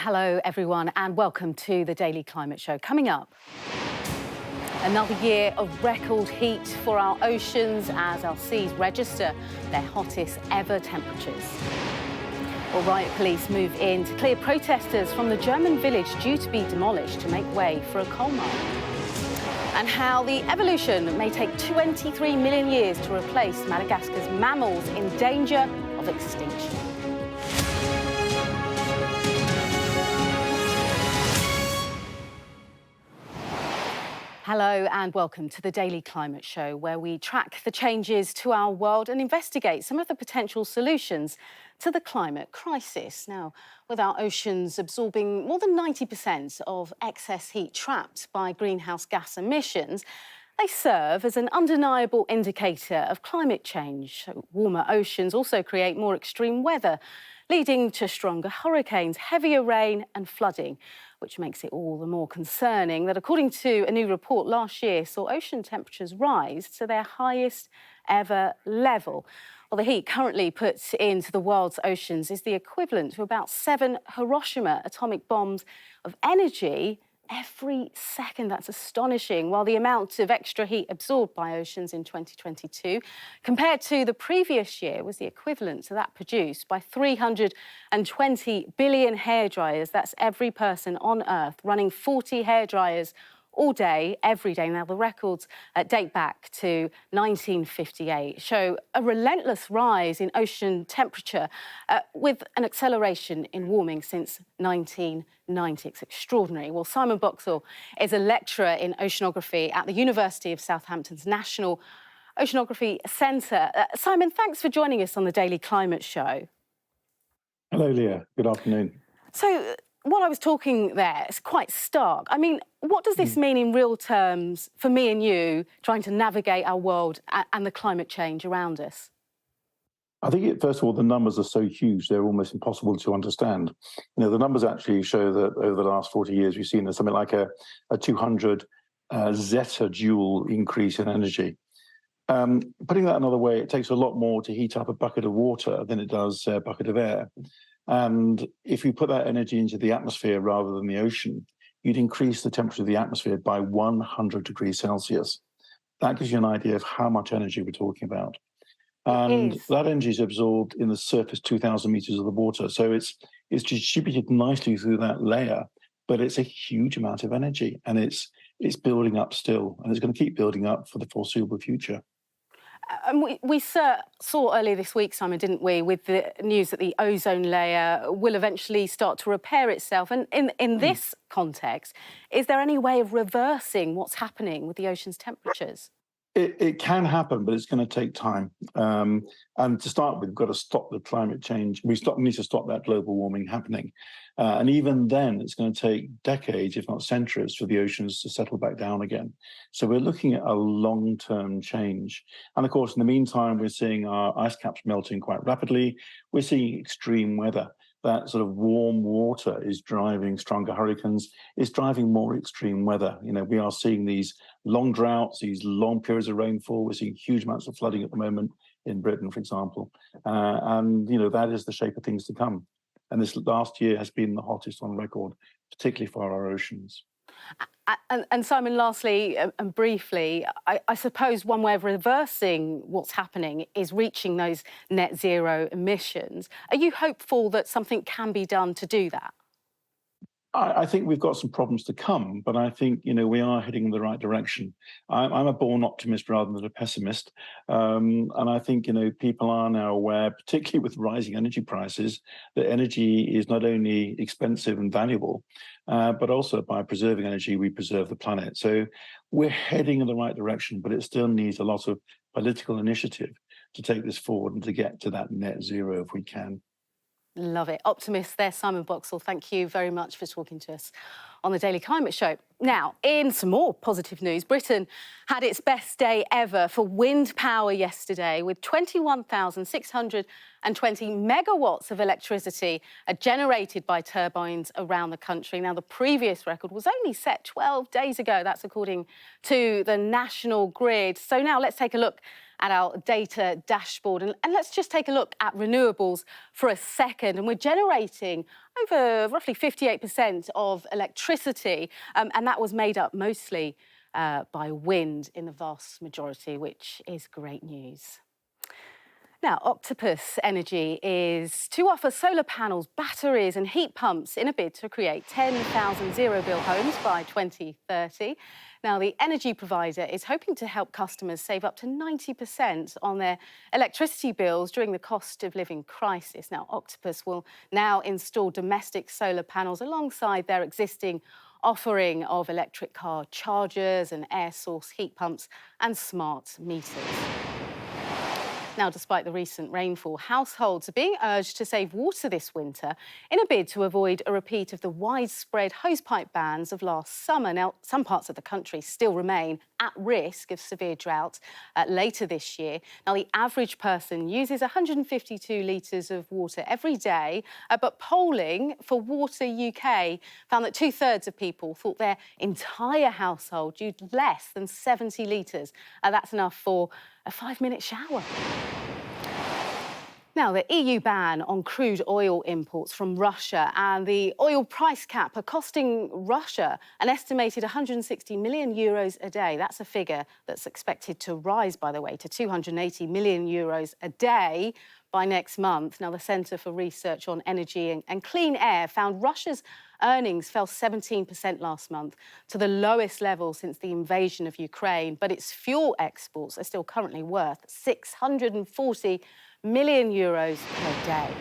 Hello, everyone, and welcome to the Daily Climate Show. Coming up, another year of record heat for our oceans as our seas register their hottest ever temperatures. Well, riot police move in to clear protesters from the German village due to be demolished to make way for a coal mine. And how the evolution may take 23 million years to replace Madagascar's mammals in danger of extinction. Hello and welcome to the Daily Climate Show, where we track the changes to our world and investigate some of the potential solutions to the climate crisis. Now, with our oceans absorbing more than 90% of excess heat trapped by greenhouse gas emissions, they serve as an undeniable indicator of climate change. So warmer oceans also create more extreme weather, leading to stronger hurricanes, heavier rain and flooding, which makes it all the more concerning that, according to a new report last year, saw ocean temperatures rise to their highest ever level. Well, the heat currently put into the world's oceans is the equivalent to about 7 Hiroshima atomic bombs of energy every second. That's astonishing. While the amount of extra heat absorbed by oceans in 2022 compared to the previous year was the equivalent to that produced by 320 billion hairdryers. That's every person on Earth running 40 hairdryers all day, every day. Now, the records date back to 1958, show a relentless rise in ocean temperature with an acceleration in warming since 1990. It's extraordinary. Well, Simon Boxall is a lecturer in oceanography at the University of Southampton's National Oceanography Centre. Simon, thanks for joining us on the Daily Climate Show. Hello, Leah. Good afternoon. So, what I was talking there is quite stark. I mean, what does this mean in real terms for me and you trying to navigate our world and the climate change around us? I think, first of all, the numbers are so huge, they're almost impossible to understand. You know, the numbers actually show that over the last 40 years, we've seen something like a 200 zettajoule increase in energy. Putting that another way, it takes a lot more to heat up a bucket of water than it does a bucket of air. And if you put that energy into the atmosphere rather than the ocean, you'd increase the temperature of the atmosphere by 100 degrees Celsius. That gives you an idea of how much energy we're talking about. And that energy is absorbed in the surface 2,000 meters of the water. So it's distributed nicely through that layer, but it's a huge amount of energy, and it's building up still, and it's going to keep building up for the foreseeable future. And we saw earlier this week, Simon, didn't we, with the news that the ozone layer will eventually start to repair itself. And in this context, is there any way of reversing what's happening with the ocean's temperatures? It can happen, but it's going to take time. And to start with, we've got to stop the climate change. We need to stop that global warming happening. And even then, it's going to take decades, if not centuries, for the oceans to settle back down again. So we're looking at a long-term change. And of course, in the meantime, we're seeing our ice caps melting quite rapidly. We're seeing extreme weather. That sort of warm water is driving stronger hurricanes, is driving more extreme weather. You know, we are seeing these long droughts, these long periods of rainfall. We're seeing huge amounts of flooding at the moment in Britain, for example. And, you know, that is the shape of things to come. And this last year has been the hottest on record, particularly for our oceans. And Simon, lastly and briefly, I suppose one way of reversing what's happening is reaching those net zero emissions. Are you hopeful that something can be done to do that? I think we've got some problems to come, but I think, you know, we are heading in the right direction. I'm a born optimist rather than a pessimist. And I think, you know, people are now aware, particularly with rising energy prices, that energy is not only expensive and valuable, but also by preserving energy, we preserve the planet. So we're heading in the right direction, but it still needs a lot of political initiative to take this forward and to get to that net zero if we can. Love it. Optimist there, Simon Boxall. Thank you very much for talking to us on the Daily Climate Show. Now, in some more positive news, Britain had its best day ever for wind power yesterday, with 21,620 megawatts of electricity generated by turbines around the country. Now, the previous record was only set 12 days ago. That's according to the National Grid. So now let's take a look at our data dashboard. And let's just take a look at renewables for a second. And we're generating over roughly 58% of electricity, and that was made up mostly by wind in the vast majority, which is great news. Now, Octopus Energy is to offer solar panels, batteries and heat pumps in a bid to create 10,000 zero-bill homes by 2030. Now, the energy provider is hoping to help customers save up to 90% on their electricity bills during the cost of living crisis. Now, Octopus will now install domestic solar panels alongside their existing offering of electric car chargers and air source heat pumps and smart meters. Now, despite the recent rainfall, households are being urged to save water this winter in a bid to avoid a repeat of the widespread hosepipe bans of last summer. Now, some parts of the country still remain at risk of severe drought later this year. Now, the average person uses 152 litres of water every day, but polling for Water UK found that 2/3 of people thought their entire household used less than 70 litres. That's enough for a 5-minute shower. Now, the EU ban on crude oil imports from Russia and the oil price cap are costing Russia an estimated 160 million euros a day. That's a figure that's expected to rise, by the way, to 280 million euros a day by next month. Now, the Centre for Research on Energy and Clean Air found Russia's earnings fell 17% last month to the lowest level since the invasion of Ukraine, but its fuel exports are still currently worth 640 million euros per day.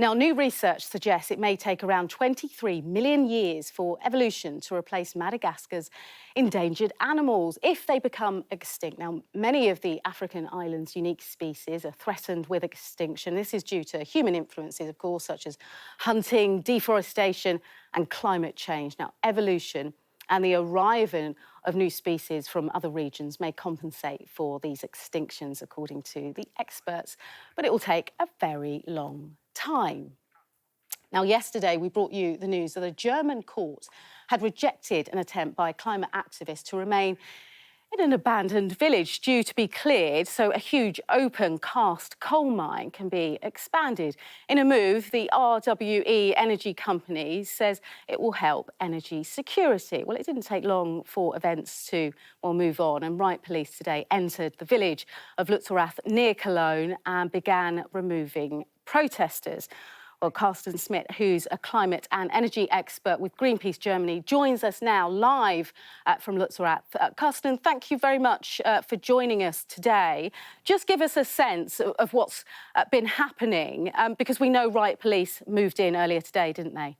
Now, new research suggests it may take around 23 million years for evolution to replace Madagascar's endangered animals if they become extinct. Now, many of the African islands' unique species are threatened with extinction. This is due to human influences, of course, such as hunting, deforestation and climate change. Now, evolution and the arrival of new species from other regions may compensate for these extinctions, according to the experts, but it will take a very long time. Now, yesterday we brought you the news that a German court had rejected an attempt by climate activists to remain in an abandoned village due to be cleared so a huge open cast coal mine can be expanded. In a move, the RWE energy company says it will help energy security. Well, it didn't take long for events to, move on, and Riot Police today entered the village of Lutzorath near Cologne and began removing protesters. Well, Carsten Smith, who's a climate and energy expert with Greenpeace Germany, joins us now live from Lutzorath. Carsten, thank you very much for joining us today. Just give us a sense of what's been happening, because we know Riot Police moved in earlier today, didn't they?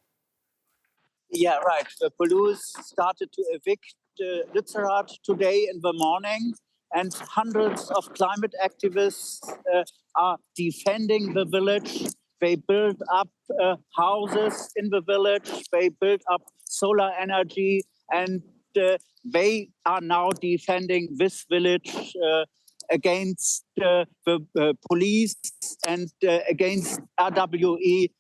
Yeah, right. The police started to evict Lutzorath today in the morning, and hundreds of climate activists are defending the village. They build up houses in the village, they build up solar energy, and they are now defending this village against the police and against RWE,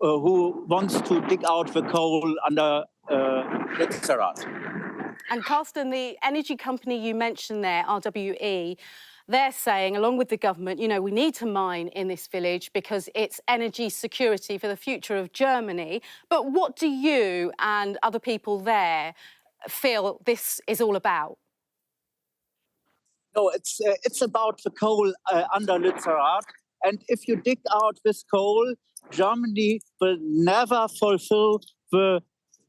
who wants to dig out the coal under Lutzorath. And Carsten, the energy company you mentioned there, RWE, they're saying, along with the government, we need to mine in this village because it's energy security for the future of Germany. But what do you and other people there feel this is all about? No, it's about the coal under Lutzorath. And if you dig out this coal, Germany will never fulfill the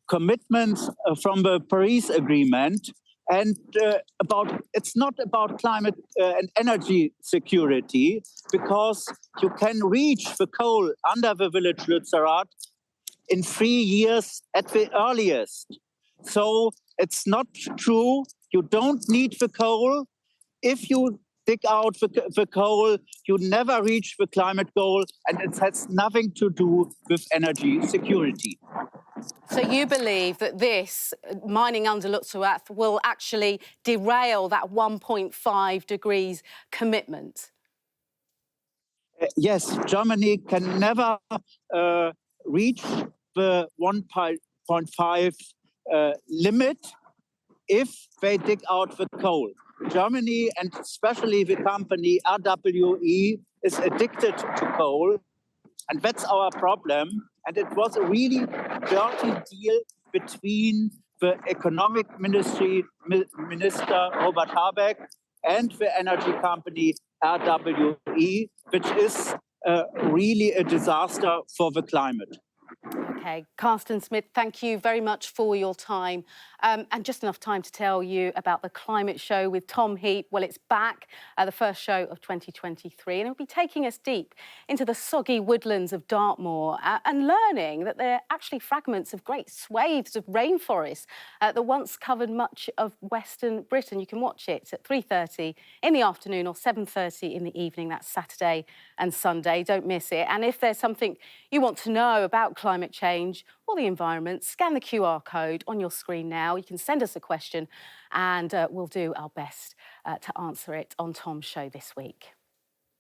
commitments from the Paris Agreement. And it's not about climate and energy security, because you can reach the coal under the village Lutzorath in 3 years at the earliest. So it's not true. You don't need the coal. If you dig out the coal, you never reach the climate goal, and it has nothing to do with energy security. So you believe that this mining under Lutzorath will actually derail that 1.5 degrees commitment? Yes, Germany can never reach the 1.5 limit if they dig out the coal. Germany, and especially the company RWE, is addicted to coal. And that's our problem. And it was a really dirty deal between the economic ministry, Minister Robert Habeck, and the energy company RWE, which is really a disaster for the climate. OK, Carsten Smith, thank you very much for your time. And just enough time to tell you about the climate show with Tom Heap. Well, it's back, the first show of 2023, and it'll be taking us deep into the soggy woodlands of Dartmoor and learning that they're actually fragments of great swathes of rainforest that once covered much of Western Britain. You can watch it at 3:30 in the afternoon or 7:30 in the evening. That's Saturday and Sunday. Don't miss it. And if there's something you want to know about climate change or the environment, scan the QR code on your screen now. You can send us a question and we'll do our best to answer it on Tom's show this week.